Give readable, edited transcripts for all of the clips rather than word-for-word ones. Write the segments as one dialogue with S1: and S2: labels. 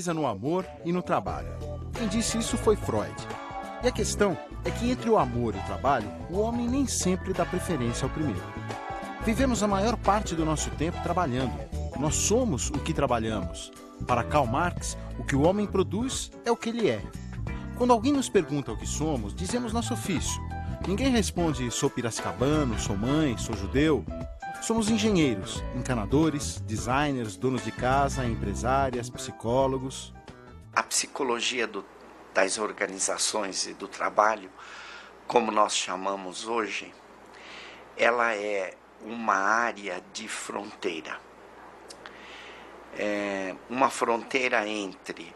S1: precisa no amor e no trabalho. Quem disse isso foi Freud. E a questão é que entre o amor e o trabalho, o homem nem sempre dá preferência ao primeiro. Vivemos a maior parte do nosso tempo trabalhando. Nós somos o que trabalhamos. Para Karl Marx, o que o homem produz é o que ele é. Quando alguém nos pergunta o que somos, dizemos nosso ofício. Ninguém responde, sou piracicabano, sou mãe, sou judeu. Somos engenheiros, encanadores, designers, donos de casa, empresárias, psicólogos.
S2: A psicologia das organizações e do trabalho, como nós chamamos hoje, ela é uma área de fronteira. É uma fronteira entre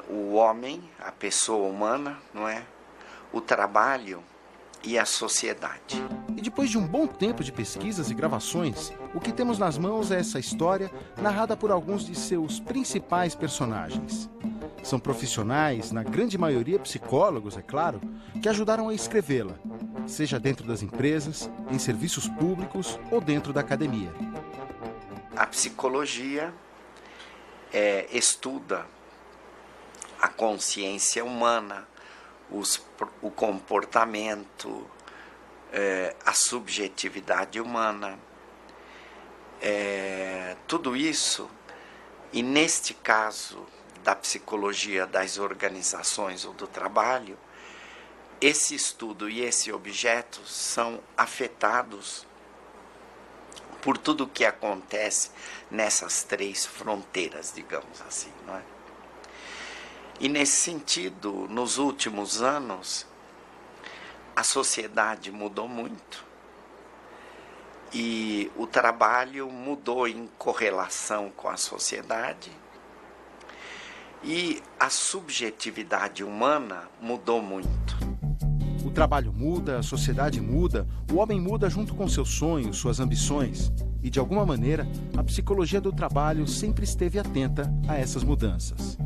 S2: o homem, a pessoa humana, não é? O trabalho e a sociedade.
S1: E depois de um bom tempo de pesquisas e gravações, o que temos nas mãos é essa história narrada por alguns de seus principais personagens. São profissionais, na grande maioria psicólogos, é claro, que ajudaram a escrevê-la, seja dentro das empresas, em serviços públicos ou dentro da academia.
S2: A psicologia estuda a consciência humana, o comportamento, a subjetividade humana, tudo isso, e neste caso da psicologia das organizações ou do trabalho, esse estudo e esse objeto são afetados por tudo o que acontece nessas três fronteiras, digamos assim, não é? E nesse sentido, nos últimos anos, a sociedade mudou muito e o trabalho mudou em correlação com a sociedade e a subjetividade humana mudou muito.
S1: O trabalho muda, a sociedade muda, o homem muda junto com seus sonhos, suas ambições. E, de alguma maneira, a psicologia do trabalho sempre esteve atenta a essas mudanças.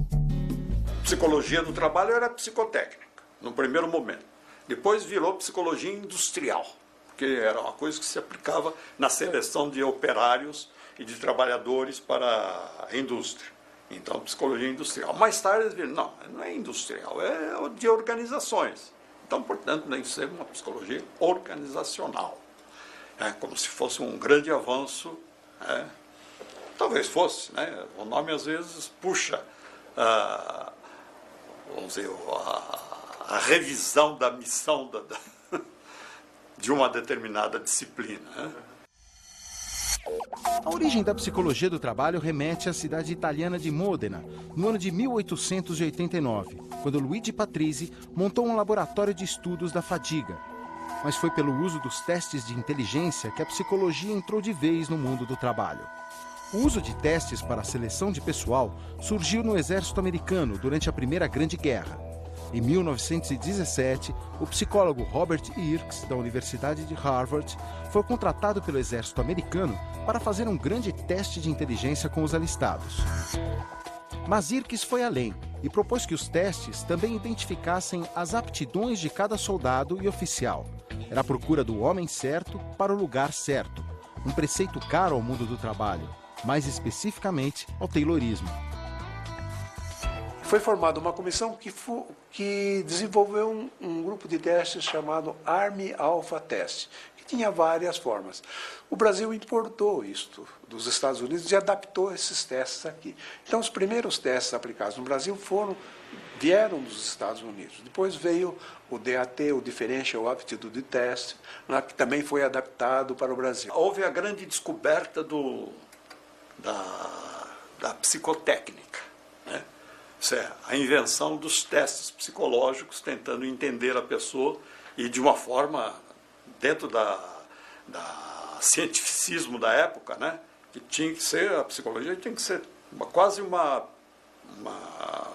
S3: Psicologia do trabalho era psicotécnica, no primeiro momento. Depois virou psicologia industrial, porque era uma coisa que se aplicava na seleção de operários e de trabalhadores para a indústria. Então, psicologia industrial. Mais tarde eles viram, não é industrial, é de organizações. Então, portanto, tem que ser uma psicologia organizacional. É como se fosse um grande avanço. Talvez fosse, né? O nome às vezes puxa vamos dizer, a revisão da missão de uma determinada disciplina. Né?
S1: A origem da psicologia do trabalho remete à cidade italiana de Modena, no ano de 1889, quando Luigi Patrizzi montou um laboratório de estudos da fadiga. Mas foi pelo uso dos testes de inteligência que a psicologia entrou de vez no mundo do trabalho. O uso de testes para a seleção de pessoal surgiu no exército americano durante a Primeira Grande Guerra. Em 1917, o psicólogo Robert Irks, da Universidade de Harvard, foi contratado pelo exército americano para fazer um grande teste de inteligência com os alistados. Mas Irks foi além e propôs que os testes também identificassem as aptidões de cada soldado e oficial. Era a procura do homem certo para o lugar certo, um preceito caro ao mundo do trabalho, mais especificamente ao taylorismo.
S4: Foi formada uma comissão que desenvolveu um grupo de testes chamado Army Alpha Test, que tinha várias formas. O Brasil importou isto dos Estados Unidos e adaptou esses testes aqui. Então, os primeiros testes aplicados no Brasil vieram dos Estados Unidos. Depois veio o DAT, o Differential Aptitude Test, que também foi adaptado para o Brasil.
S3: Houve a grande descoberta da psicotécnica, né? Isso é, a invenção dos testes psicológicos, tentando entender a pessoa e de uma forma, dentro da cientificismo da época, né? Que tinha que ser, a psicologia tinha que ser quase uma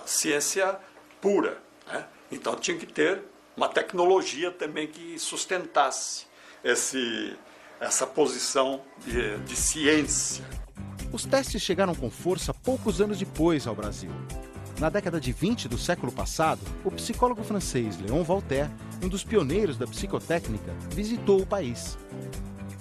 S3: ciência pura, né? Então tinha que ter uma tecnologia também que sustentasse essa posição de ciência.
S1: Os testes chegaram com força poucos anos depois ao Brasil. Na década de 20 do século passado, o psicólogo francês Léon Voltaire, um dos pioneiros da psicotécnica, visitou o país.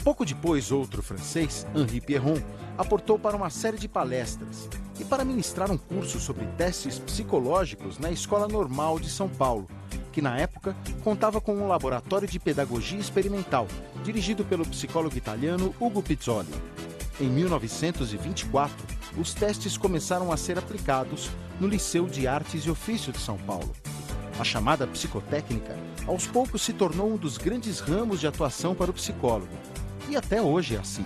S1: Pouco depois, outro francês, Henri Pierron, aportou para uma série de palestras. e para ministrar um curso sobre testes psicológicos na Escola Normal de São Paulo, que na época contava com um laboratório de pedagogia experimental, dirigido pelo psicólogo italiano Ugo Pizzoli. Em 1924, os testes começaram a ser aplicados no Liceu de Artes e Ofício de São Paulo. A chamada psicotécnica, aos poucos se tornou um dos grandes ramos de atuação para o psicólogo. E até hoje é assim.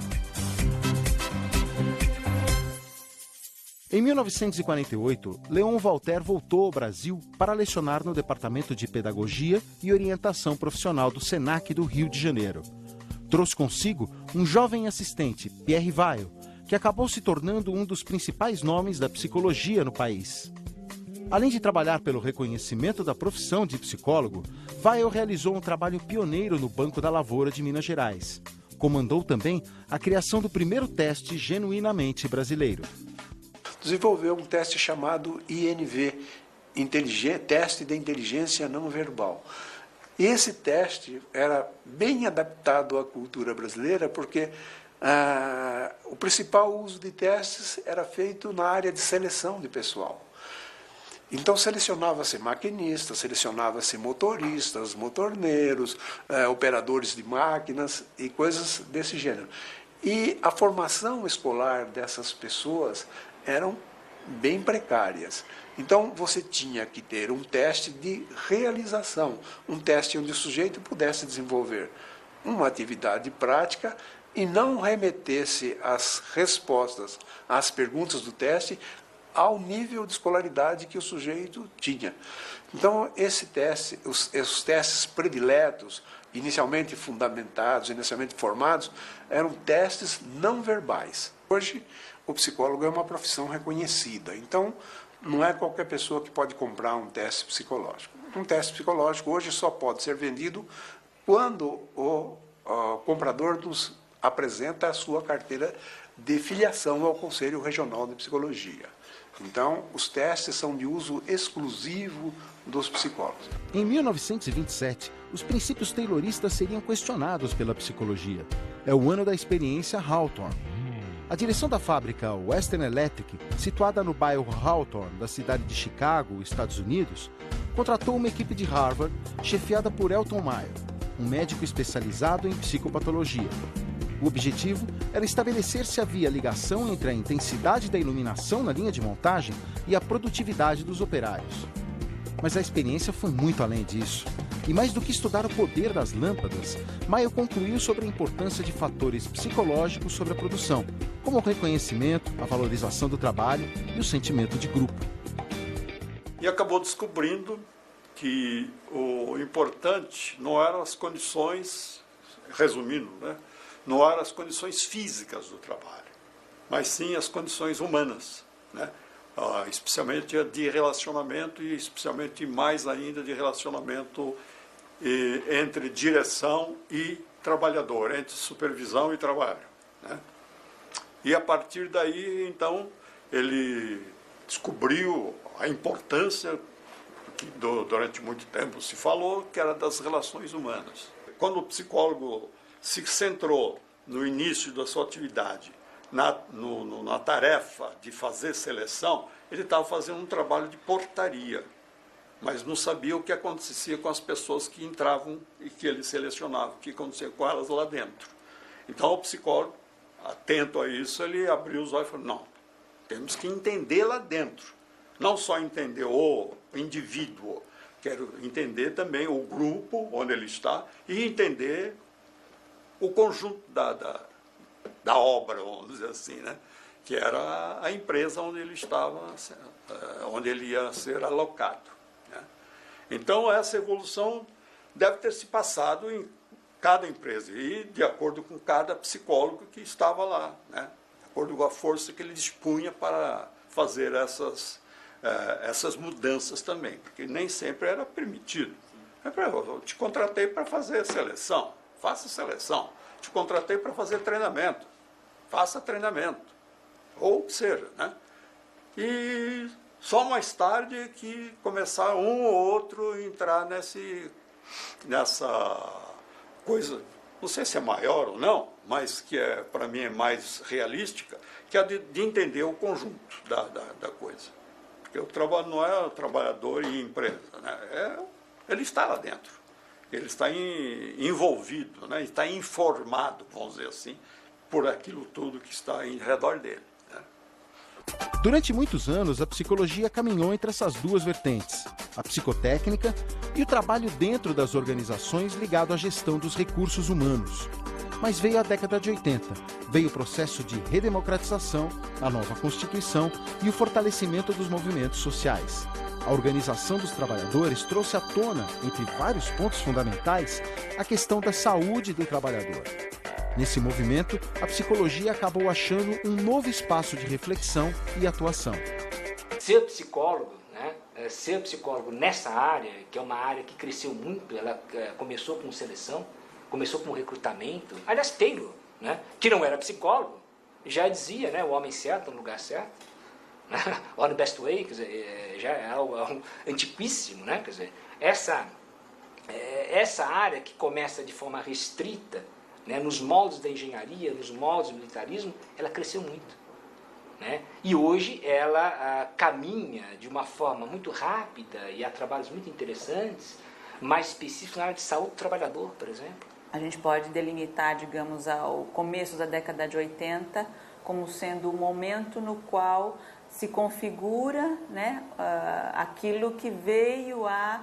S1: Em 1948, Leon Walter voltou ao Brasil para lecionar no Departamento de Pedagogia e Orientação Profissional do SENAC do Rio de Janeiro. Trouxe consigo um jovem assistente, Pierre Weil, que acabou se tornando um dos principais nomes da psicologia no país. Além de trabalhar pelo reconhecimento da profissão de psicólogo, Weil realizou um trabalho pioneiro no Banco da Lavoura de Minas Gerais. Comandou também a criação do primeiro teste genuinamente brasileiro.
S4: Desenvolveu um teste chamado INV, Teste de Inteligência Não Verbal. Esse teste era bem adaptado à cultura brasileira, porque o principal uso de testes era feito na área de seleção de pessoal. Então, selecionava-se maquinistas, selecionava-se motoristas, motorneiros, operadores de máquinas e coisas desse gênero. E a formação escolar dessas pessoas eram bem precárias. Então, você tinha que ter um teste de realização, um teste onde o sujeito pudesse desenvolver uma atividade prática e não remetesse as respostas às perguntas do teste ao nível de escolaridade que o sujeito tinha. Então, esse teste, os testes prediletos, inicialmente fundamentados, inicialmente formados, eram testes não verbais. Hoje, o psicólogo é uma profissão reconhecida. Então, não é qualquer pessoa que pode comprar um teste psicológico. Um teste psicológico hoje só pode ser vendido quando o comprador nos apresenta a sua carteira de filiação ao Conselho Regional de Psicologia. Então, os testes são de uso exclusivo dos psicólogos.
S1: Em 1927, os princípios tayloristas seriam questionados pela psicologia. É o ano da experiência Hawthorne. A direção da fábrica Western Electric, situada no bairro Hawthorne, da cidade de Chicago, Estados Unidos, contratou uma equipe de Harvard, chefiada por Elton Meyer, um médico especializado em psicopatologia. O objetivo era estabelecer se havia ligação entre a intensidade da iluminação na linha de montagem e a produtividade dos operários. Mas a experiência foi muito além disso. E mais do que estudar o poder das lâmpadas, Meyer concluiu sobre a importância de fatores psicológicos sobre a produção, como o reconhecimento, a valorização do trabalho e o sentimento de grupo.
S3: E acabou descobrindo que o importante não eram as condições, resumindo, não eram as condições físicas do trabalho, mas sim as condições humanas, especialmente de relacionamento e especialmente mais ainda de relacionamento entre direção e trabalhador, entre supervisão e trabalho. E a partir daí, então, ele descobriu a importância que durante muito tempo se falou, que era das relações humanas. Quando o psicólogo se centrou no início da sua atividade na tarefa de fazer seleção, ele estava fazendo um trabalho de portaria, mas não sabia o que acontecia com as pessoas que entravam e que ele selecionava, o que acontecia com elas lá dentro. Então o psicólogo, atento a isso, ele abriu os olhos e falou, não, temos que entender lá dentro, não só entender o indivíduo, quero entender também o grupo onde ele está e entender o conjunto da obra, vamos dizer assim, que era a empresa onde ele estava, onde ele ia ser alocado. Então, essa evolução deve ter se passado em cada empresa e de acordo com cada psicólogo que estava lá, de acordo com a força que ele dispunha para fazer essas mudanças também, porque nem sempre era permitido. Eu te contratei para fazer seleção, faça seleção. Te contratei para fazer treinamento, faça treinamento, ou o que seja. E só mais tarde que começar um ou outro a entrar nessa coisa não sei se é maior ou não, mas que para mim é mais realística, que é a de entender o conjunto da coisa. Porque o trabalho não é o trabalhador e empresa, né? Ele está lá dentro, ele está envolvido, né? Está informado, vamos dizer assim, por aquilo tudo que está em redor dele.
S1: Durante muitos anos, a psicologia caminhou entre essas duas vertentes, a psicotécnica e o trabalho dentro das organizações ligado à gestão dos recursos humanos. Mas veio a década de 80, veio o processo de redemocratização, a nova Constituição e o fortalecimento dos movimentos sociais. A organização dos trabalhadores trouxe à tona, entre vários pontos fundamentais, a questão da saúde do trabalhador. Nesse movimento, a psicologia acabou achando um novo espaço de reflexão e atuação.
S5: Ser psicólogo, né? Ser psicólogo nessa área, que é uma área que cresceu muito, ela começou com seleção, começou com recrutamento. Aliás, Taylor, né? Que não era psicólogo, já dizia, né? O homem certo no lugar certo, on the best way, quer dizer, já é algo antiquíssimo, né? Quer dizer, essa área que começa de forma restrita, né, nos moldes da engenharia, nos moldes do militarismo, ela cresceu muito. Né? E hoje ela caminha de uma forma muito rápida e há trabalhos muito interessantes, mais específicos na área de saúde do trabalhador, por exemplo.
S6: A gente pode delimitar, digamos, ao começo da década de 80 como sendo o momento no qual se configura, né, aquilo que veio a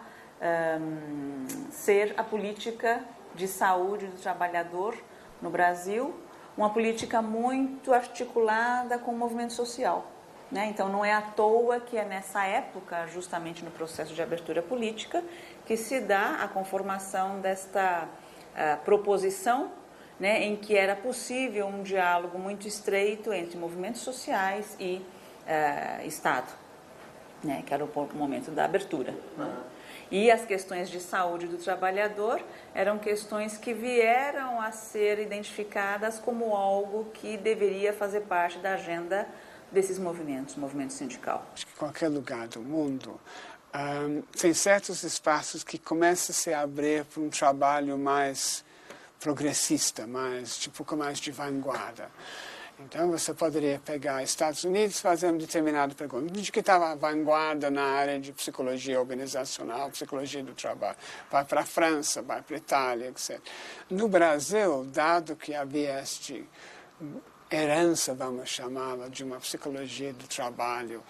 S6: ser a política de saúde do trabalhador no Brasil, uma política muito articulada com o movimento social. Né? Então, não é à toa que é nessa época, justamente no processo de abertura política, que se dá a conformação desta proposição, né, em que era possível um diálogo muito estreito entre movimentos sociais e Estado, né, que era o momento da abertura. Né? E as questões de saúde do trabalhador eram questões que vieram a ser identificadas como algo que deveria fazer parte da agenda desses movimentos, movimento sindical.
S7: Acho que qualquer lugar do mundo tem certos espaços que começam a se abrir para um trabalho mais progressista, mais de vanguarda. Então, você poderia pegar Estados Unidos e fazer uma determinada pergunta. De que estava a vanguarda na área de psicologia organizacional, psicologia do trabalho. Vai para a França, vai para a Itália, etc. No Brasil, dado que havia esta herança, vamos chamá-la, de uma psicologia do trabalho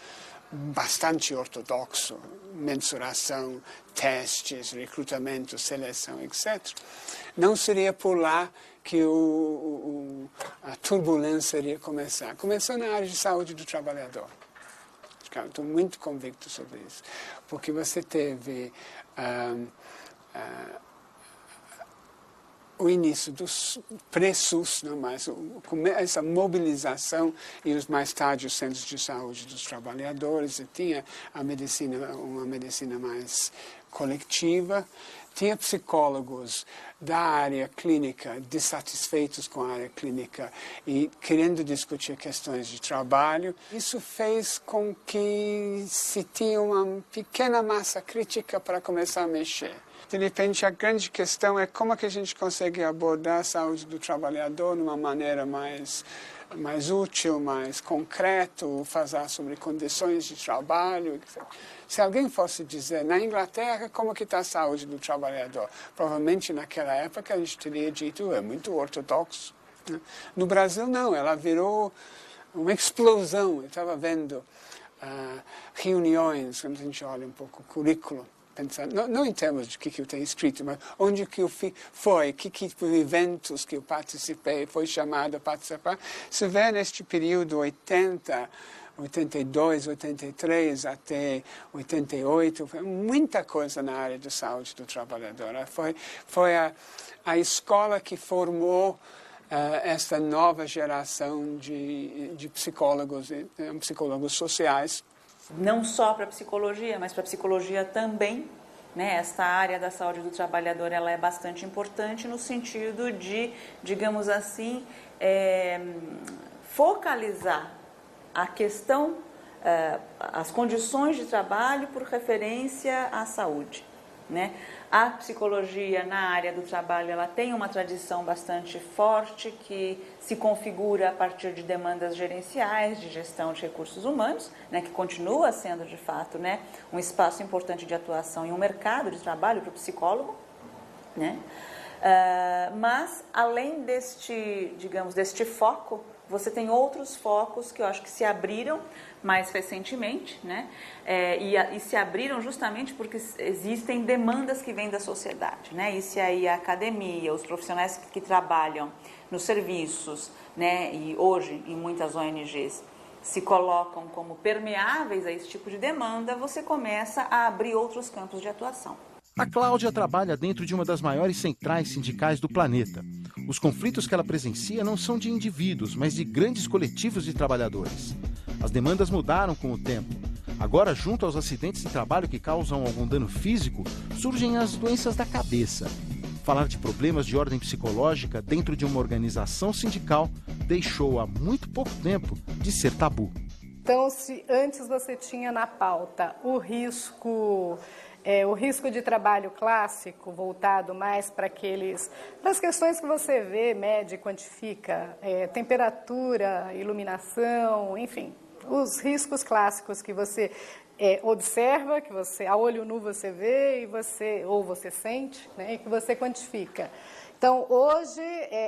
S7: bastante ortodoxo, mensuração, testes, recrutamento, seleção, etc., não seria por lá que a turbulência iria começar. Começou na área de saúde do trabalhador. Estou muito convicto sobre isso. Porque você teve o início dos pré-SUS, não mais, essa mobilização e os mais tarde os centros de saúde dos trabalhadores, e tinha uma medicina mais coletiva, tinha psicólogos da área clínica dissatisfeitos com a área clínica e querendo discutir questões de trabalho. Isso fez com que se tinha uma pequena massa crítica para começar a mexer. De repente, a grande questão é como é que a gente consegue abordar a saúde do trabalhador de uma maneira mais útil, mais concreto, falar sobre condições de trabalho, etc. Se alguém fosse dizer, na Inglaterra, como que está a saúde do trabalhador? Provavelmente, naquela época, a gente teria dito, é muito ortodoxo. No Brasil, não, ela virou uma explosão. Eu estava vendo reuniões, quando a gente olha um pouco o currículo, pensando, não em termos de que eu tenho escrito, mas onde que eu fui, que eventos que eu participei, foi chamado a participar. Se vê neste período 82, 83 até 88, foi muita coisa na área de saúde do trabalhador. Foi a escola que formou esta nova geração de psicólogos sociais.
S6: Não só para a psicologia, mas para a psicologia também, né? Esta área da saúde do trabalhador ela é bastante importante no sentido de, digamos assim, focalizar a questão, as condições de trabalho por referência à saúde. Né? A psicologia na área do trabalho, ela tem uma tradição bastante forte que se configura a partir de demandas gerenciais, de gestão de recursos humanos, né, que continua sendo de fato, né, um espaço importante de atuação e um mercado de trabalho para o psicólogo, né? Mas além deste, digamos, deste foco, você tem outros focos que eu acho que se abriram mais recentemente, né? E se abriram justamente porque existem demandas que vêm da sociedade, né? E se aí a academia, os profissionais que trabalham nos serviços, né? E hoje em muitas ONGs se colocam como permeáveis a esse tipo de demanda, você começa a abrir outros campos de atuação.
S1: A Cláudia trabalha dentro de uma das maiores centrais sindicais do planeta. Os conflitos que ela presencia não são de indivíduos, mas de grandes coletivos de trabalhadores. As demandas mudaram com o tempo. Agora, junto aos acidentes de trabalho que causam algum dano físico, surgem as doenças da cabeça. Falar de problemas de ordem psicológica dentro de uma organização sindical deixou há muito pouco tempo de ser tabu.
S8: Então, se antes você tinha na pauta o risco de trabalho clássico, voltado mais para as questões que você vê, mede, quantifica, temperatura, iluminação, enfim, os riscos clássicos que você observa, que você a olho nu você vê ou você sente, né, e que você quantifica. Então, hoje,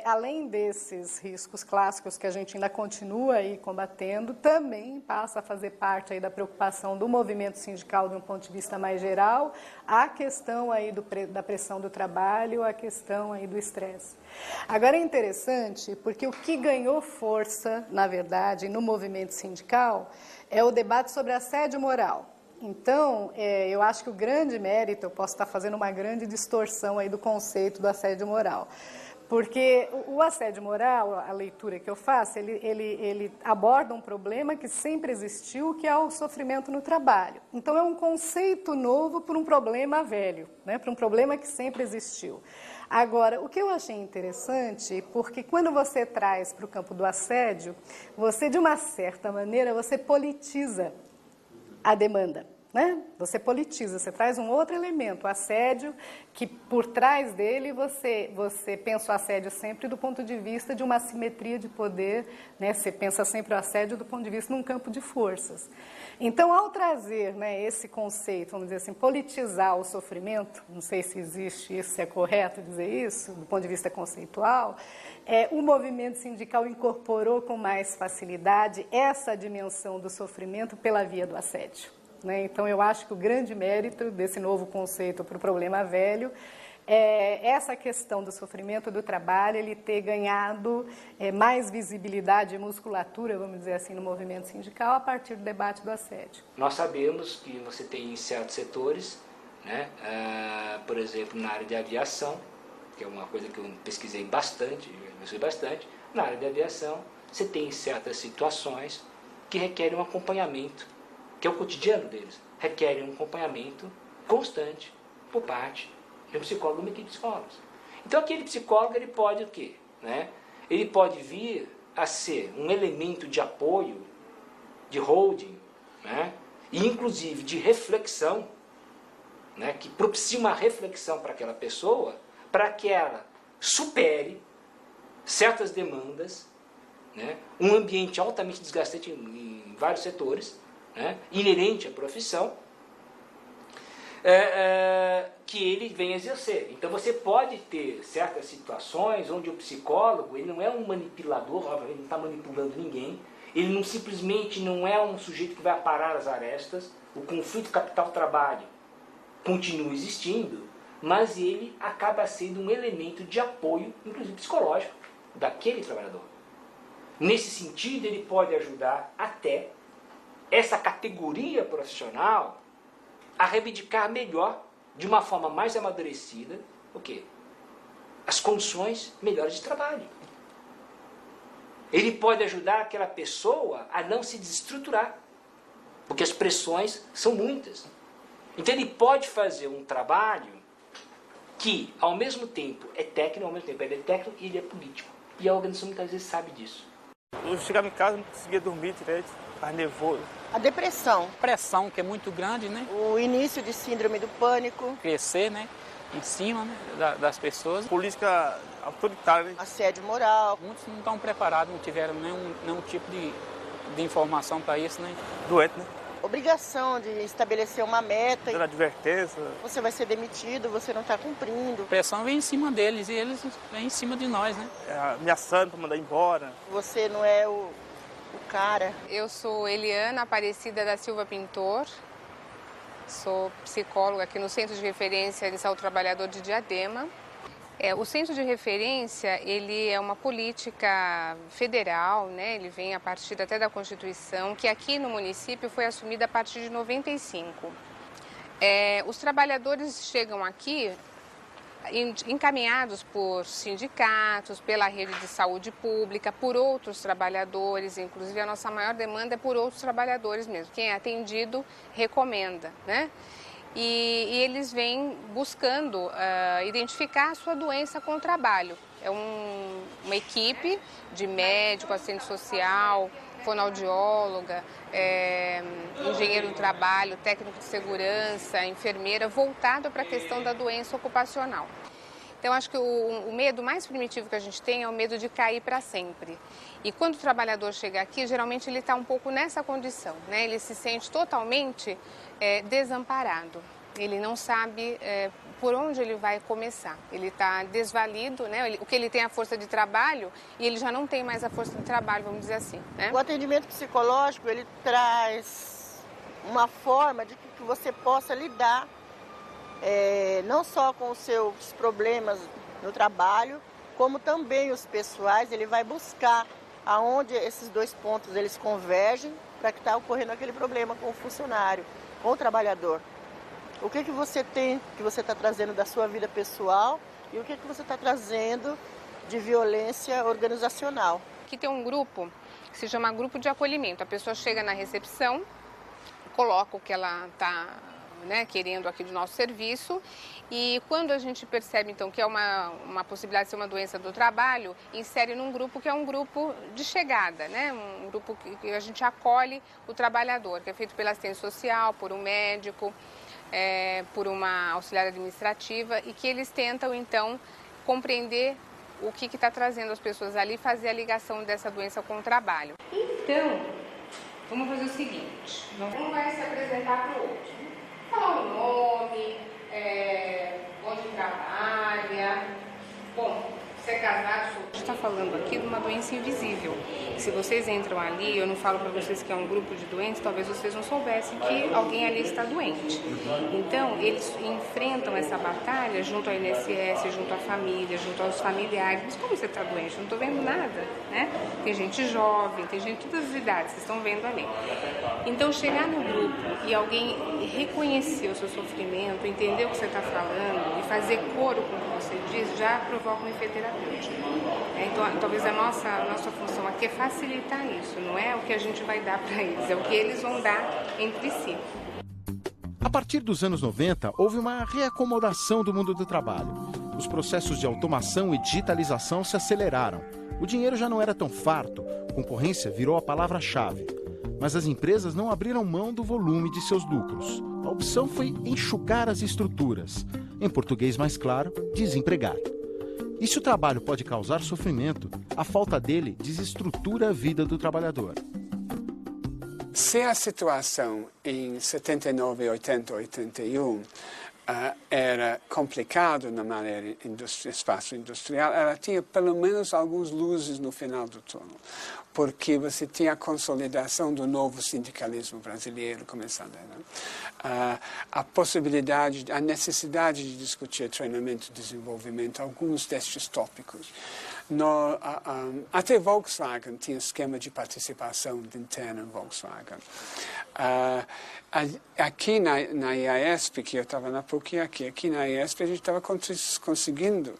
S8: além desses riscos clássicos que a gente ainda continua aí combatendo, também passa a fazer parte aí da preocupação do movimento sindical de um ponto de vista mais geral, a questão aí da pressão do trabalho, a questão aí do estresse. Agora é interessante porque o que ganhou força, na verdade, no movimento sindical é o debate sobre assédio moral. Então, eu acho que o grande mérito, eu posso estar fazendo uma grande distorção aí do conceito do assédio moral, porque o assédio moral, a leitura que eu faço, ele aborda um problema que sempre existiu, que é o sofrimento no trabalho. Então, é um conceito novo para um problema velho, né, para um problema que sempre existiu. Agora, o que eu achei interessante, porque quando você traz para o campo do assédio, você, de uma certa maneira, você politiza a demanda, né? Você politiza, você traz um outro elemento, o assédio, que por trás dele você pensa o assédio sempre do ponto de vista de uma assimetria de poder, né? Você pensa sempre o assédio do ponto de vista de um campo de forças. Então, ao trazer, né, esse conceito, vamos dizer assim, politizar o sofrimento, não sei se existe isso, se é correto dizer isso, do ponto de vista conceitual, o movimento sindical incorporou com mais facilidade essa dimensão do sofrimento pela via do assédio, né? Então, eu acho que o grande mérito desse novo conceito para o problema velho é essa questão do sofrimento do trabalho, ele ter ganhado mais visibilidade e musculatura, vamos dizer assim, no movimento sindical a partir do debate do assédio.
S5: Nós sabemos que você tem em certos setores, né, por exemplo, na área de aviação, que é uma coisa que eu pesquisei bastante, na área de aviação, você tem certas situações que requerem um acompanhamento, que é o cotidiano deles, requerem um acompanhamento constante por parte de um psicólogo, de uma equipe de psicólogos. Então, aquele psicólogo, ele pode o quê? Né? Ele pode vir a ser um elemento de apoio, de holding, né? E inclusive de reflexão, né? Que propicia uma reflexão para aquela pessoa, para que ela supere certas demandas, né? Um ambiente altamente desgastante em vários setores, né? Inerente à profissão, que ele vem exercer. Então você pode ter certas situações onde o psicólogo, ele não é um manipulador, ele não está manipulando ninguém, ele não simplesmente não é um sujeito que vai aparar as arestas, o conflito capital-trabalho continua existindo, mas ele acaba sendo um elemento de apoio, inclusive psicológico, daquele trabalhador. Nesse sentido, ele pode ajudar até essa categoria profissional a reivindicar melhor, de uma forma mais amadurecida, o quê? As condições melhores de trabalho. Ele pode ajudar aquela pessoa a não se desestruturar, porque as pressões são muitas. Então ele pode fazer um trabalho que, ao mesmo tempo, é técnico, ao mesmo tempo ele é técnico e ele é político. E a organização muitas vezes sabe disso.
S9: Eu chegava em casa, não conseguia dormir direito, estava nervoso.
S10: A depressão.
S11: Pressão, que é muito grande, né?
S10: O início de síndrome do pânico.
S11: Crescer, né?
S10: em cima, né, das pessoas.
S9: Política autoritária, né?
S11: Assédio moral.
S10: Muitos não estão preparados, não tiveram nenhum tipo de informação para isso, né?
S9: Doente, né?
S11: Obrigação de estabelecer uma meta.
S9: Dando advertência.
S11: Você vai ser demitido, você não está cumprindo.
S10: A pressão vem em cima deles e eles vêm em cima de nós, né?
S9: Ameaçando para mandar embora.
S11: Você não é o cara.
S12: Eu sou Eliana Aparecida da Silva Pintor. Sou psicóloga aqui no Centro de Referência de Saúde do Trabalhador de Diadema. O Centro de Referência, ele é uma política federal, né? Ele vem a partir até da Constituição, que aqui no município foi assumida a partir de 95. Os trabalhadores chegam aqui encaminhados por sindicatos, pela rede de saúde pública, por outros trabalhadores, inclusive a nossa maior demanda é por outros trabalhadores mesmo. Quem é atendido recomenda, né? E eles vêm buscando identificar a sua doença com o trabalho. É uma equipe de médico, assistente social, fonoaudióloga, engenheiro do trabalho, técnico de segurança, enfermeira, voltado para a questão da doença ocupacional. Então, acho que o medo mais primitivo que a gente tem é o medo de cair para sempre. E quando o trabalhador chega aqui, geralmente ele está um pouco nessa condição, né? Ele se sente totalmente desamparado. Ele não sabe por onde ele vai começar. Ele está desvalido, né? O que ele tem é a força de trabalho e ele já não tem mais a força de trabalho, vamos dizer assim, né?
S11: O atendimento psicológico, ele traz uma forma de que você possa lidar não só com os seus problemas no trabalho, como também os pessoais. Ele vai buscar aonde esses dois pontos eles convergem para que está ocorrendo aquele problema com o funcionário, com o trabalhador. O que você tem, que você está trazendo da sua vida pessoal e o que você está trazendo de violência organizacional.
S12: Aqui tem um grupo que se chama grupo de acolhimento. A pessoa chega na recepção, coloca o que ela está querendo aqui do nosso serviço e quando a gente percebe então que é uma possibilidade de ser uma doença do trabalho, insere num grupo que é um grupo de chegada, né? Um grupo que a gente acolhe o trabalhador, que é feito pela assistente social, por um médico, por uma auxiliar administrativa e que eles tentam então compreender o que está trazendo as pessoas ali, fazer a ligação dessa doença com o trabalho. Então, vamos fazer o seguinte, um vai se apresentar para o outro. Falar o nome, onde trabalha. Bom, você é casado, a gente está falando aqui de uma doença invisível. Se vocês entram ali, eu não falo para vocês que é um grupo de doentes, talvez vocês não soubessem que alguém ali está doente. Então, eles enfrentam essa batalha junto ao INSS, junto à família, junto aos familiares. Mas como você está doente? Eu não estou vendo nada, né? Tem gente jovem, tem gente de todas as idades, vocês estão vendo ali. Então, chegar no grupo e alguém reconhecer o seu sofrimento, entender o que você está falando e fazer coro com o que você diz, já provoca um efeito terapêutico. Então, talvez a nossa função aqui é facilitar isso, não é o que a gente vai dar para eles, é o que eles vão dar entre si.
S1: A partir dos anos 90, houve uma reacomodação do mundo do trabalho. Os processos de automação e digitalização se aceleraram. O dinheiro já não era tão farto, concorrência virou a palavra-chave. Mas as empresas não abriram mão do volume de seus lucros. A opção foi enxugar as estruturas. Em português mais claro, desempregar. E se o trabalho pode causar sofrimento, a falta dele desestrutura a vida do trabalhador.
S7: Se a situação em 79, 80, 81 era complicada na maneira espaço industrial, ela tinha pelo menos algumas luzes no final do túnel, porque você tinha a consolidação do novo sindicalismo brasileiro começando, a possibilidade, a necessidade de discutir treinamento e desenvolvimento, alguns destes tópicos. Até Volkswagen tinha esquema de participação interna em Volkswagen. Aqui na IASP, que eu estava na PUC, aqui na IASP a gente estava conseguindo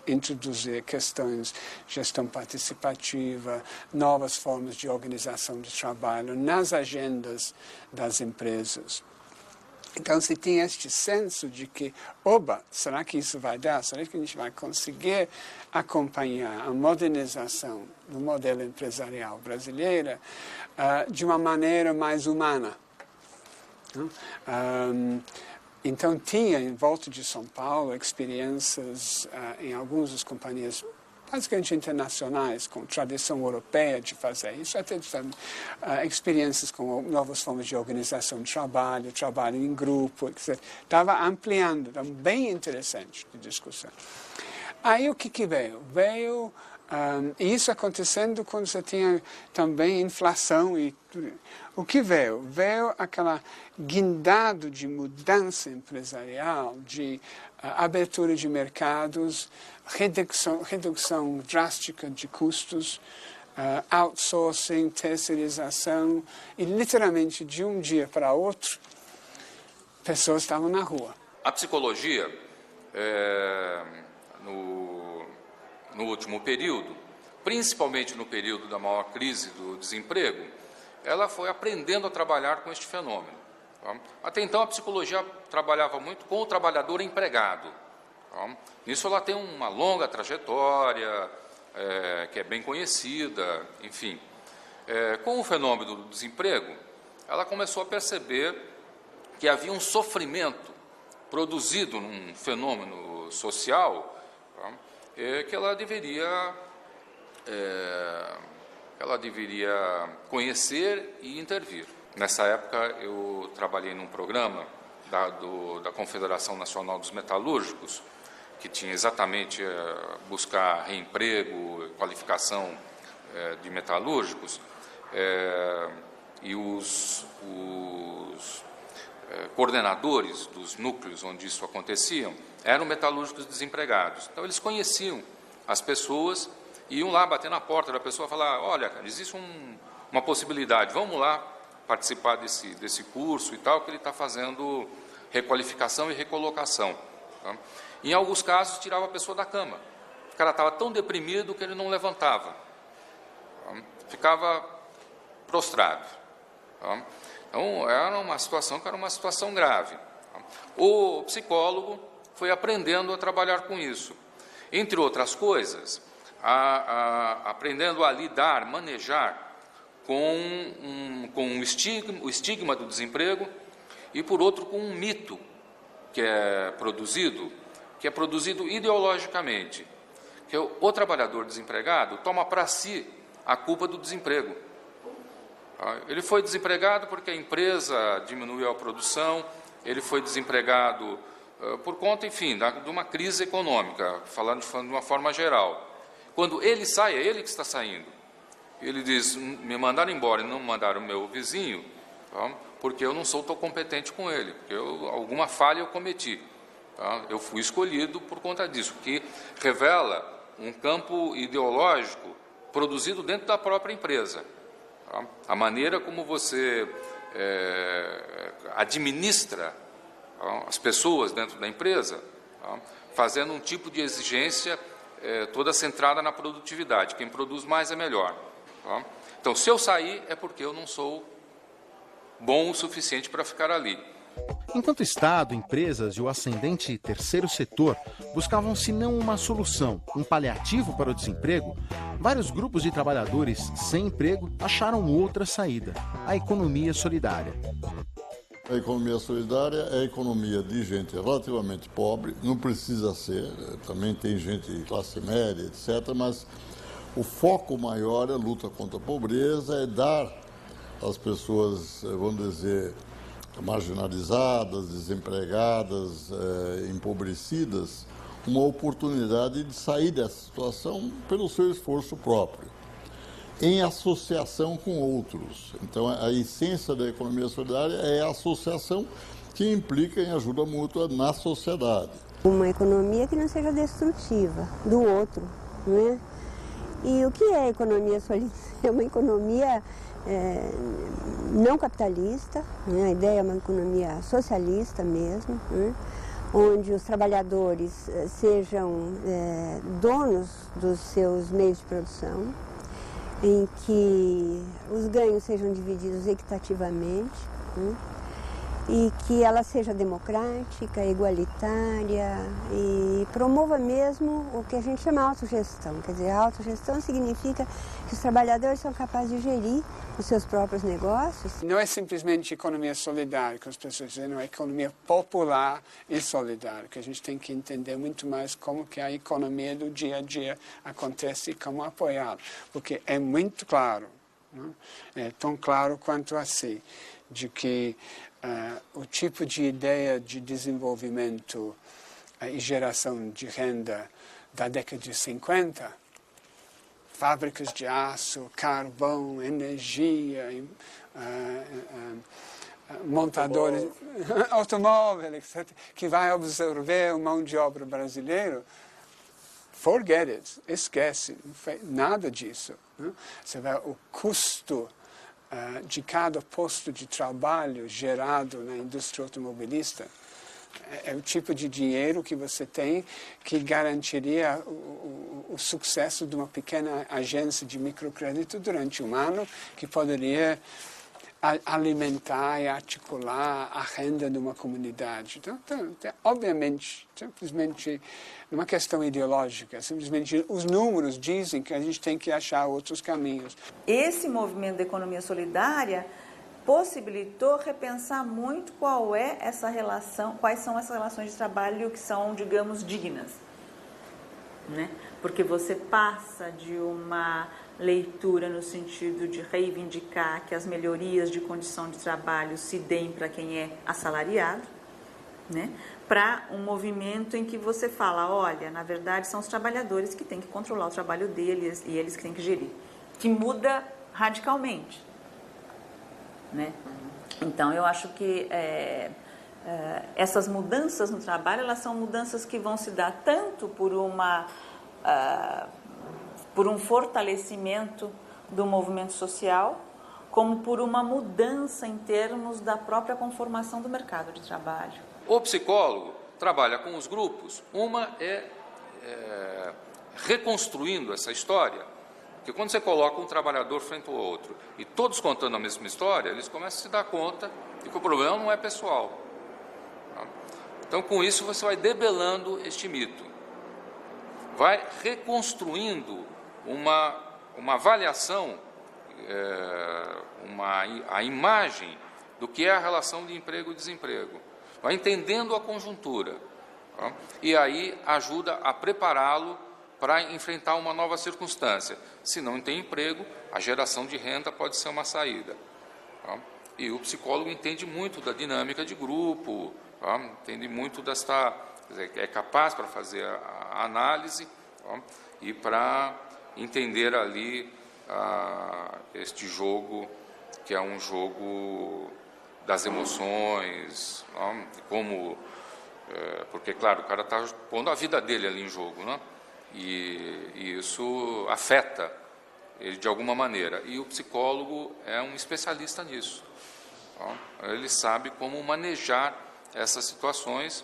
S7: introduzir questões de gestão participativa, novas formas de organização de trabalho nas agendas das empresas. Então, se tem este senso de que, será que isso vai dar? Será que a gente vai conseguir acompanhar a modernização do modelo empresarial brasileiro de uma maneira mais humana? Então, tinha em volta de São Paulo experiências em algumas das companhias basicamente internacionais, com tradição europeia de fazer isso, até experiências com novas formas de organização de trabalho, trabalho em grupo, etc. Estava ampliando, era bem interessante de discussão. Aí o que veio? Veio isso acontecendo quando você tinha também inflação e tudo. O que veio? Veio aquela guindado de mudança empresarial, de abertura de mercados, redução drástica de custos, outsourcing, terceirização, e literalmente de um dia para outro, pessoas estavam na rua.
S13: A psicologia, no último período, principalmente no período da maior crise do desemprego, ela foi aprendendo a trabalhar com este fenômeno. Tá? Até então, a psicologia trabalhava muito com o trabalhador empregado. Tá? Nisso ela tem uma longa trajetória, que é bem conhecida, enfim. Com o fenômeno do desemprego, ela começou a perceber que havia um sofrimento produzido num fenômeno social, tá? Que ela deveria conhecer e intervir. Nessa época, eu trabalhei num programa da Confederação Nacional dos Metalúrgicos, que tinha exatamente buscar reemprego, qualificação de metalúrgicos, e os coordenadores dos núcleos onde isso acontecia eram metalúrgicos desempregados. Então, eles conheciam as pessoas e iam lá bater na porta da pessoa e falar: olha, existe uma possibilidade, vamos lá participar desse curso e tal, que ele está fazendo requalificação e recolocação. Tá? Em alguns casos, tirava a pessoa da cama. O cara estava tão deprimido que ele não levantava. Tá? Ficava prostrado. Tá? Então, era uma situação que era uma situação grave. Tá? O psicólogo foi aprendendo a trabalhar com isso. Entre outras coisas, aprendendo a lidar, manejar com o estigma do desemprego e, por outro, com um mito que é produzido ideologicamente, que o trabalhador desempregado toma para si a culpa do desemprego. Ele foi desempregado porque a empresa diminuiu a produção, ele foi desempregado por conta, enfim, de uma crise econômica, falando de uma forma geral. Quando ele sai, é ele que está saindo. Ele diz: me mandaram embora e não mandaram o meu vizinho, tá? Porque eu não sou tão competente com ele, porque alguma falha eu cometi. Tá? Eu fui escolhido por conta disso, que revela um campo ideológico produzido dentro da própria empresa. Tá? A maneira como você administra as pessoas dentro da empresa, tá? Fazendo um tipo de exigência toda centrada na produtividade. Quem produz mais é melhor. Tá? Então, se eu sair, é porque eu não sou bom o suficiente para ficar ali.
S1: Enquanto Estado, empresas e o ascendente terceiro setor buscavam, se não uma solução, um paliativo para o desemprego, vários grupos de trabalhadores sem emprego acharam outra saída: a economia solidária.
S14: A economia solidária é a economia de gente relativamente pobre, não precisa ser, também tem gente de classe média, etc., mas o foco maior é a luta contra a pobreza, é dar às pessoas, vamos dizer, marginalizadas, desempregadas, empobrecidas, uma oportunidade de sair dessa situação pelo seu esforço próprio, em associação com outros. Então, a essência da economia solidária é a associação, que implica em ajuda mútua na sociedade.
S15: Uma economia que não seja destrutiva do outro, né? E o que é a economia solidária? É uma economia não capitalista, né? A ideia é uma economia socialista mesmo, né? Onde os trabalhadores sejam donos dos seus meios de produção, em que os ganhos sejam divididos equitativamente, né? e que ela seja democrática, igualitária e promova mesmo o que a gente chama de autogestão. Quer dizer, a autogestão significa que os trabalhadores são capazes de gerir os seus próprios negócios.
S7: Não é simplesmente economia solidária, que as pessoas dizem, não é economia popular e solidária, que a gente tem que entender muito mais como que a economia do dia a dia acontece e como apoiá-la. Porque é muito claro, não? É tão claro quanto assim, de que o tipo de ideia de desenvolvimento e geração de renda da década de 50, fábricas de aço, carvão, energia, montadores, automóvel, etc., que vai absorver a mão de obra brasileira, forget it, esquece, não fez nada disso. Né? Você vê o custo de cada posto de trabalho gerado na indústria automobilista, é o tipo de dinheiro que você tem que garantiria o sucesso de uma pequena agência de microcrédito durante um ano, que poderia alimentar e articular a renda de uma comunidade. Então, obviamente, simplesmente, não é uma questão ideológica, simplesmente os números dizem que a gente tem que achar outros caminhos.
S6: Esse movimento da economia solidária possibilitou repensar muito qual é essa relação, quais são essas relações de trabalho que são, digamos, dignas, né? Porque você passa de uma leitura no sentido de reivindicar que as melhorias de condição de trabalho se deem para quem é assalariado, né? Para um movimento em que você fala, olha, na verdade são os trabalhadores que têm que controlar o trabalho deles e eles que têm que gerir, que muda radicalmente, né? Então eu acho que essas mudanças no trabalho, elas são mudanças que vão se dar tanto por um fortalecimento do movimento social, como por uma mudança em termos da própria conformação do mercado de trabalho.
S13: O psicólogo trabalha com os grupos, uma reconstruindo essa história, porque quando você coloca um trabalhador frente ao outro e todos contando a mesma história, eles começam a se dar conta de que o problema não é pessoal. Então, com isso, você vai debelando este mito, vai reconstruindo uma avaliação, a imagem do que é a relação de emprego e desemprego, vai entendendo a conjuntura, tá? E aí ajuda a prepará-lo para enfrentar uma nova circunstância. Se não tem emprego, a geração de renda pode ser uma saída, tá? E o psicólogo entende muito da dinâmica de grupo, tá? Entende muito desta, é capaz para fazer a análise, tá? E para entender ali este jogo, que é um jogo das emoções, tá? Como, porque, claro, o cara está pondo a vida dele ali em jogo, né? E isso afeta ele de alguma maneira. E o psicólogo é um especialista nisso. Tá? Ele sabe como manejar essas situações,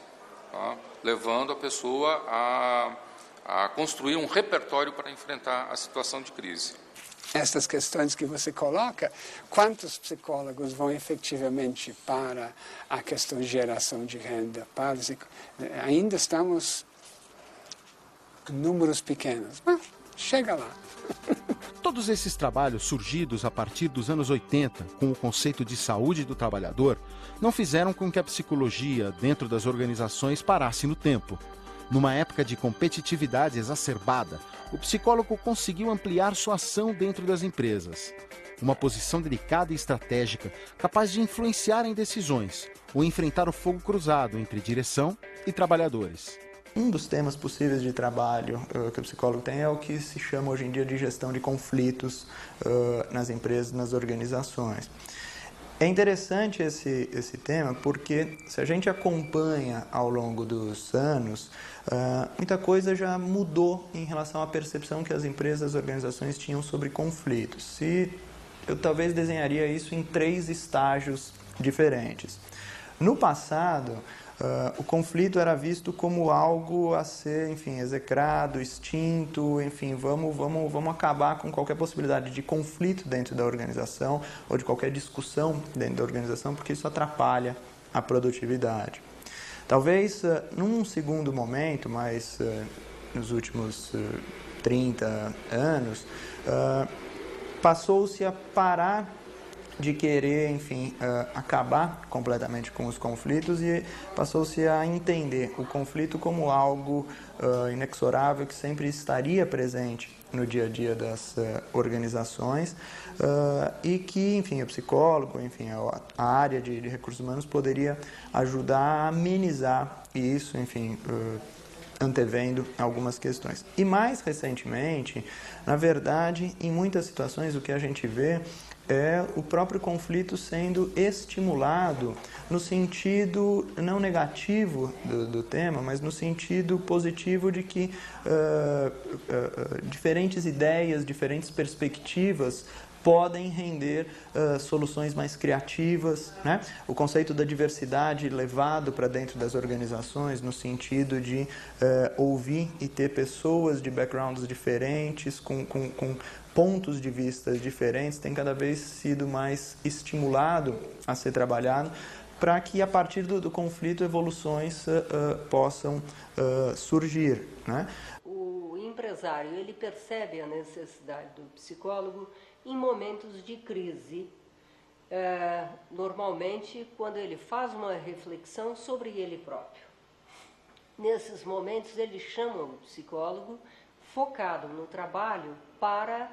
S13: tá? Levando a pessoa a construir um repertório para enfrentar a situação de crise.
S7: Essas questões que você coloca, quantos psicólogos vão efetivamente para a questão de geração de renda? Ainda estamos com números pequenos. Chega lá.
S1: Todos esses trabalhos surgidos a partir dos anos 80, com o conceito de saúde do trabalhador, não fizeram com que a psicologia dentro das organizações parasse no tempo. Numa época de competitividade exacerbada, o psicólogo conseguiu ampliar sua ação dentro das empresas. Uma posição delicada e estratégica, capaz de influenciar em decisões ou enfrentar o fogo cruzado entre direção e trabalhadores.
S16: Um dos temas possíveis de trabalho que o psicólogo tem é o que se chama hoje em dia de gestão de conflitos nas empresas, nas organizações. É interessante esse tema porque, se a gente acompanha ao longo dos anos, muita coisa já mudou em relação à percepção que as empresas, as organizações tinham sobre conflitos. Eu talvez desenharia isso em 3 estágios diferentes. No passado, o conflito era visto como algo a ser, enfim, execrado, extinto, enfim, vamos acabar com qualquer possibilidade de conflito dentro da organização ou de qualquer discussão dentro da organização, porque isso atrapalha a produtividade. Talvez, num segundo momento, mas nos últimos 30 anos, passou-se a parar de querer, enfim, acabar completamente com os conflitos e passou-se a entender o conflito como algo inexorável que sempre estaria presente no dia a dia das organizações e que, enfim, o psicólogo, enfim, a área de recursos humanos poderia ajudar a amenizar isso, enfim, antevendo algumas questões. E mais recentemente, na verdade, em muitas situações o que a gente vê é o próprio conflito sendo estimulado no sentido não negativo do tema, mas no sentido positivo de que diferentes ideias, diferentes perspectivas podem render soluções mais criativas, né? O conceito da diversidade levado para dentro das organizações no sentido de ouvir e ter pessoas de backgrounds diferentes, com pontos de vista diferentes, tem cada vez sido mais estimulado a ser trabalhado para que a partir do conflito evoluções possam surgir, né?
S17: O empresário, ele percebe a necessidade do psicólogo em momentos de crise, normalmente quando ele faz uma reflexão sobre ele próprio. Nesses momentos ele chama o psicólogo focado no trabalho para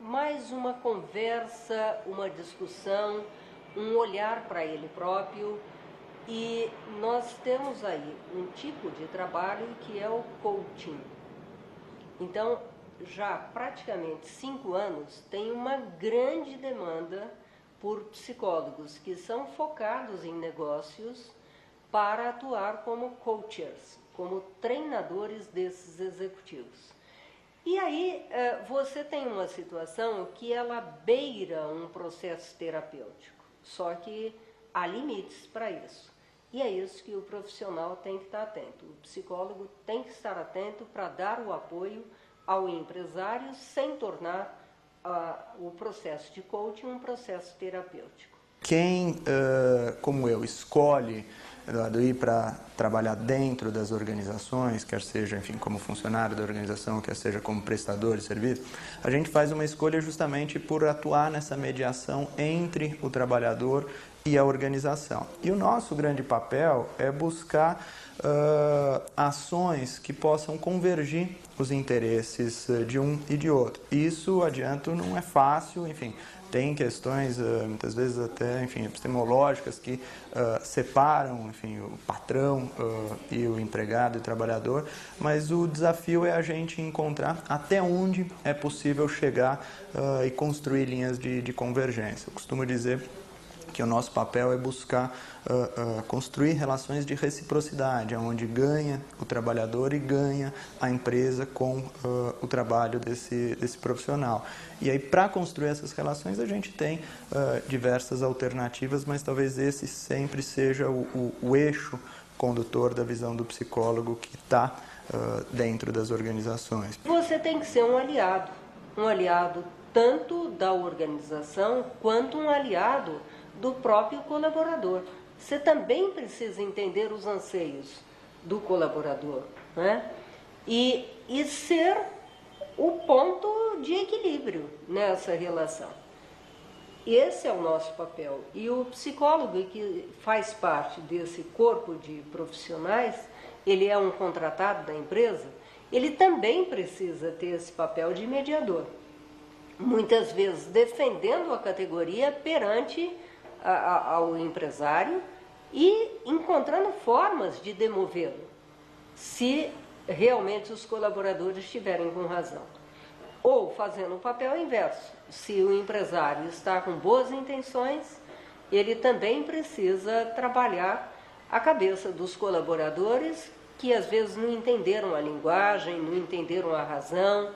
S17: mais uma conversa, uma discussão, um olhar para ele próprio. E nós temos aí um tipo de trabalho que é o coaching. Então, já praticamente 5 anos, tem uma grande demanda por psicólogos que são focados em negócios para atuar como coaches, como treinadores desses executivos. E aí você tem uma situação que ela beira um processo terapêutico, só que há limites para isso. E é isso que o profissional tem que estar atento. O psicólogo tem que estar atento para dar o apoio ao empresário sem tornar o processo de coaching um processo terapêutico.
S16: Quem, como eu, escolhe ir para trabalhar dentro das organizações, quer seja, enfim, como funcionário da organização, quer seja como prestador de serviço, a gente faz uma escolha justamente por atuar nessa mediação entre o trabalhador e a organização. E o nosso grande papel é buscar ações que possam convergir os interesses de um e de outro. Isso, adianto, não é fácil, enfim, tem questões, muitas vezes até, enfim, epistemológicas que separam, enfim, o patrão e o empregado e o trabalhador, mas o desafio é a gente encontrar até onde é possível chegar e construir linhas de convergência. Eu costumo dizer que o nosso papel é buscar construir relações de reciprocidade, onde ganha o trabalhador e ganha a empresa com o trabalho desse profissional. E aí, para construir essas relações, a gente tem diversas alternativas, mas talvez esse sempre seja o eixo condutor da visão do psicólogo que está dentro das organizações.
S17: Você tem que ser um aliado tanto da organização quanto um aliado do próprio colaborador. Você também precisa entender os anseios do colaborador, né? E ser o ponto de equilíbrio nessa relação. Esse é o nosso papel. E o psicólogo, que faz parte desse corpo de profissionais, ele é um contratado da empresa, ele também precisa ter esse papel de mediador. Muitas vezes defendendo a categoria perante ao empresário e encontrando formas de demovê-lo, se realmente os colaboradores estiverem com razão. Ou fazendo o papel inverso, se o empresário está com boas intenções, ele também precisa trabalhar a cabeça dos colaboradores que às vezes não entenderam a linguagem, não entenderam a razão.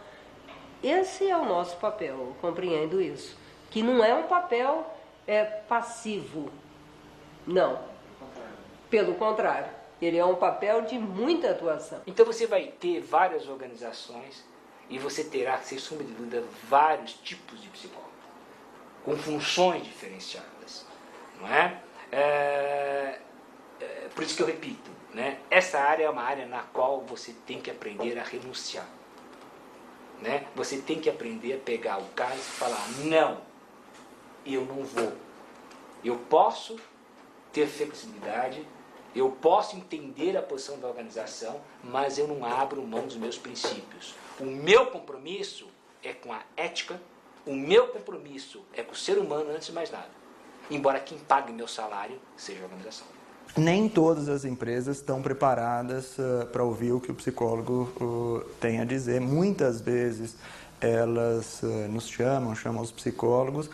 S17: Esse é o nosso papel, eu compreendo isso, que não é um papel passivo, não, pelo contrário, ele é um papel de muita atuação.
S5: Então você vai ter várias organizações e você terá, sem sombra de dúvida, vários tipos de psicólogos, com funções diferenciadas, não é? Por isso que eu repito, né? Essa área é uma área na qual você tem que aprender a renunciar. Né? Você tem que aprender a pegar o caso e falar, não, eu não vou. Eu posso ter flexibilidade, eu posso entender a posição da organização, mas eu não abro mão dos meus princípios. O meu compromisso é com a ética, o meu compromisso é com o ser humano antes de mais nada. Embora quem pague meu salário seja a organização.
S16: Nem todas as empresas estão preparadas para ouvir o que o psicólogo tem a dizer. Muitas vezes elas nos chamam os psicólogos,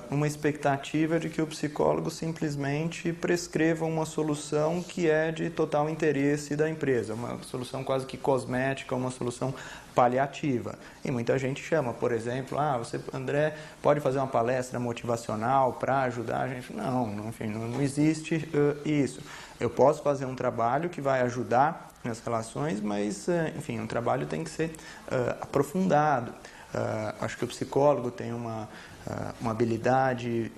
S16: uma expectativa de que o psicólogo simplesmente prescreva uma solução que é de total interesse da empresa, uma solução quase que cosmética, uma solução paliativa. E muita gente chama, por exemplo, você, André, pode fazer uma palestra motivacional para ajudar a gente? Não, enfim, não existe isso. Eu posso fazer um trabalho que vai ajudar nas relações, mas, enfim, um trabalho tem que ser aprofundado. Acho que o psicólogo tem uma habilidade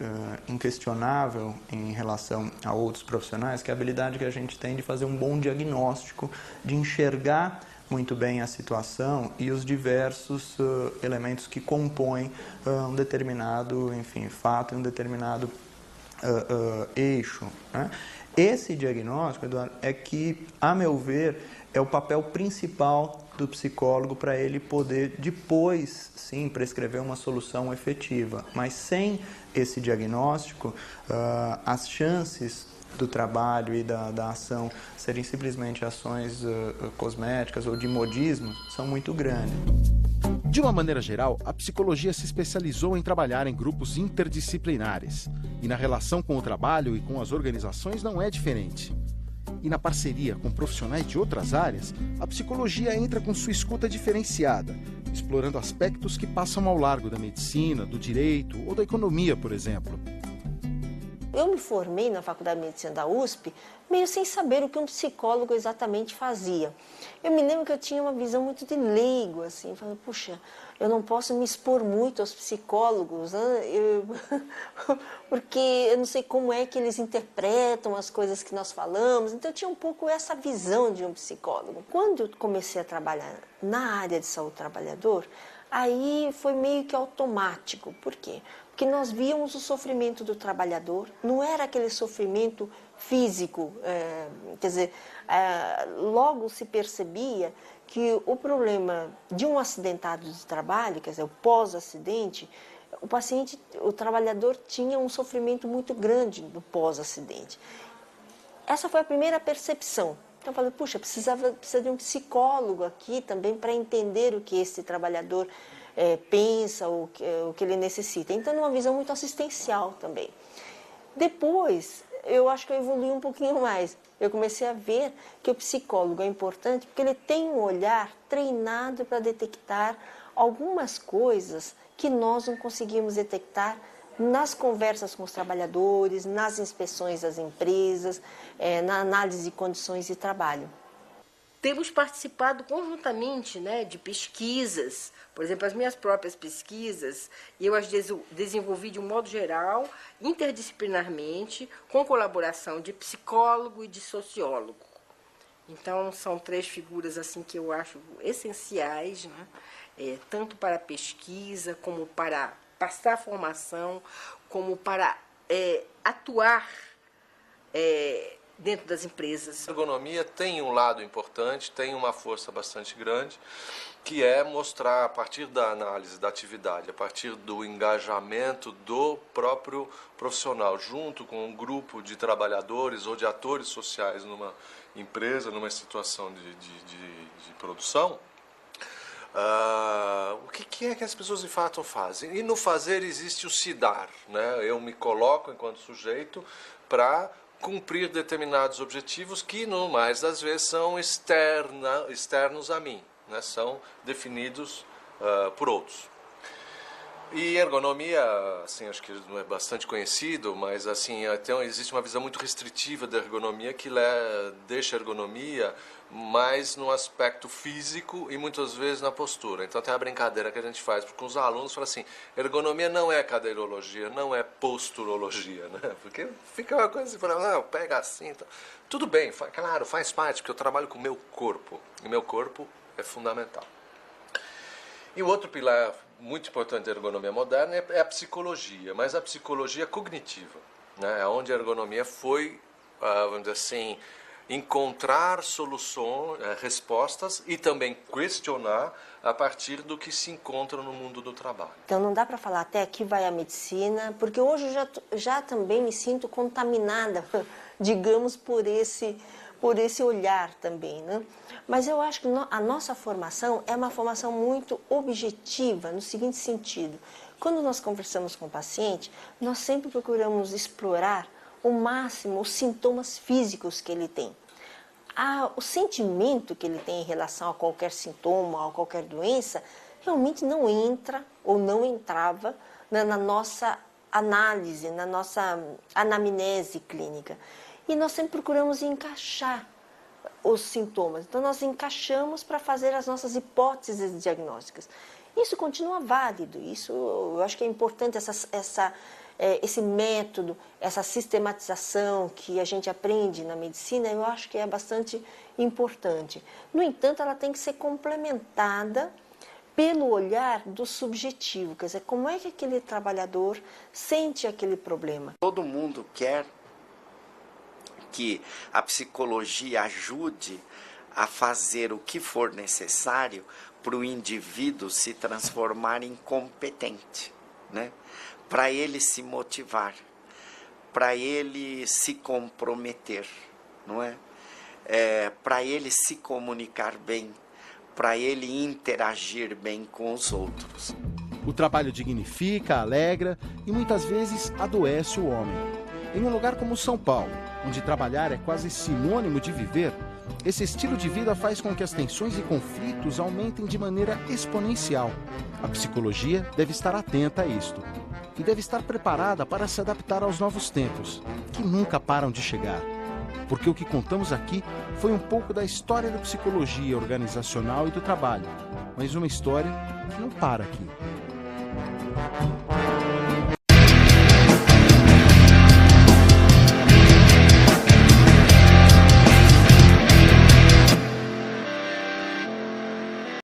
S16: inquestionável em relação a outros profissionais, que é a habilidade que a gente tem de fazer um bom diagnóstico, de enxergar muito bem a situação e os diversos elementos que compõem um determinado, enfim, fato, um determinado eixo, né? Esse diagnóstico, Eduardo, é que, a meu ver, é o papel principal do psicólogo para ele poder, depois, sim, prescrever uma solução efetiva. Mas sem esse diagnóstico, as chances do trabalho e da ação serem simplesmente ações cosméticas ou de modismo são muito grandes.
S1: De uma maneira geral, a psicologia se especializou em trabalhar em grupos interdisciplinares. E na relação com o trabalho e com as organizações não é diferente. E na parceria com profissionais de outras áreas, a psicologia entra com sua escuta diferenciada, explorando aspectos que passam ao largo da medicina, do direito ou da economia, por exemplo.
S18: Eu me formei na Faculdade de Medicina da USP meio sem saber o que um psicólogo exatamente fazia. Eu me lembro que eu tinha uma visão muito de leigo, assim, falando, puxa, eu não posso me expor muito aos psicólogos, né? Porque eu não sei como é que eles interpretam as coisas que nós falamos, então eu tinha um pouco essa visão de um psicólogo. Quando eu comecei a trabalhar na área de saúde do trabalhador, aí foi meio que automático. Por quê? Porque nós víamos o sofrimento do trabalhador, não era aquele sofrimento físico, quer dizer, logo se percebia que o problema de um acidentado de trabalho, quer dizer, o pós-acidente, o trabalhador tinha um sofrimento muito grande no pós-acidente. Essa foi a primeira percepção. Então eu falei, puxa, precisa de um psicólogo aqui também para entender o que esse trabalhador pensa, o que ele necessita. Então, numa visão muito assistencial também. Depois, eu acho que eu evolui um pouquinho mais. Eu comecei a ver que o psicólogo é importante porque ele tem um olhar treinado para detectar algumas coisas que nós não conseguimos detectar nas conversas com os trabalhadores, nas inspeções das empresas, na análise de condições de trabalho.
S19: Temos participado conjuntamente, né, de pesquisas, por exemplo, as minhas próprias pesquisas, eu as desenvolvi de um modo geral, interdisciplinarmente, com colaboração de psicólogo e de sociólogo. Então, são 3 figuras assim que eu acho essenciais, né, tanto para a pesquisa, como para passar formação, como para atuar dentro das empresas.
S20: A ergonomia tem um lado importante, tem uma força bastante grande, que é mostrar, a partir da análise da atividade, a partir do engajamento do próprio profissional, junto com um grupo de trabalhadores ou de atores sociais numa empresa, numa situação de produção, o que é que as pessoas de fato fazem? E no fazer existe o se dar, né? Eu me coloco enquanto sujeito para cumprir determinados objetivos que, no mais das vezes, são externos a mim, né? São definidos por outros. E ergonomia, assim, acho que não é bastante conhecido, mas assim, existe uma visão muito restritiva da ergonomia que deixa a ergonomia mais no aspecto físico e muitas vezes na postura. Então tem a brincadeira que a gente faz com os alunos, fala assim, ergonomia não é cadeirologia, não é posturologia, né? Porque fica uma coisa assim, fala, não, pega assim, então. Tudo bem, claro, faz parte, porque eu trabalho com o meu corpo, e meu corpo é fundamental. E o outro pilar muito importante da ergonomia moderna é a psicologia, mas a psicologia cognitiva, né? Onde a ergonomia foi, vamos dizer assim, encontrar soluções, respostas e também questionar a partir do que se encontra no mundo do trabalho.
S18: Então não dá para falar até aqui vai a medicina, porque hoje eu já também me sinto contaminada, digamos, por esse olhar também, né? Mas eu acho que a nossa formação é uma formação muito objetiva, no seguinte sentido. Quando nós conversamos com o paciente, nós sempre procuramos explorar o máximo os sintomas físicos que ele tem. O sentimento que ele tem em relação a qualquer sintoma, a qualquer doença, realmente não entra ou não entrava na nossa análise, na nossa anamnese clínica. E nós sempre procuramos encaixar os sintomas. Então, nós encaixamos para fazer as nossas hipóteses diagnósticas. Isso continua válido, isso eu acho que é importante, esse método, essa sistematização que a gente aprende na medicina, eu acho que é bastante importante. No entanto, ela tem que ser complementada pelo olhar do subjetivo, quer dizer, como é que aquele trabalhador sente aquele problema.
S2: Todo mundo quer que a psicologia ajude a fazer o que for necessário para o indivíduo se transformar em competente, né? Para ele se motivar, para ele se comprometer, não é? Para ele se comunicar bem, para ele interagir bem com os outros.
S1: O trabalho dignifica, alegra e muitas vezes adoece o homem. Em um lugar como São Paulo, onde trabalhar é quase sinônimo de viver, esse estilo de vida faz com que as tensões e conflitos aumentem de maneira exponencial. A psicologia deve estar atenta a isto e deve estar preparada para se adaptar aos novos tempos, que nunca param de chegar. Porque o que contamos aqui foi um pouco da história da psicologia organizacional e do trabalho, mas uma história que não para aqui.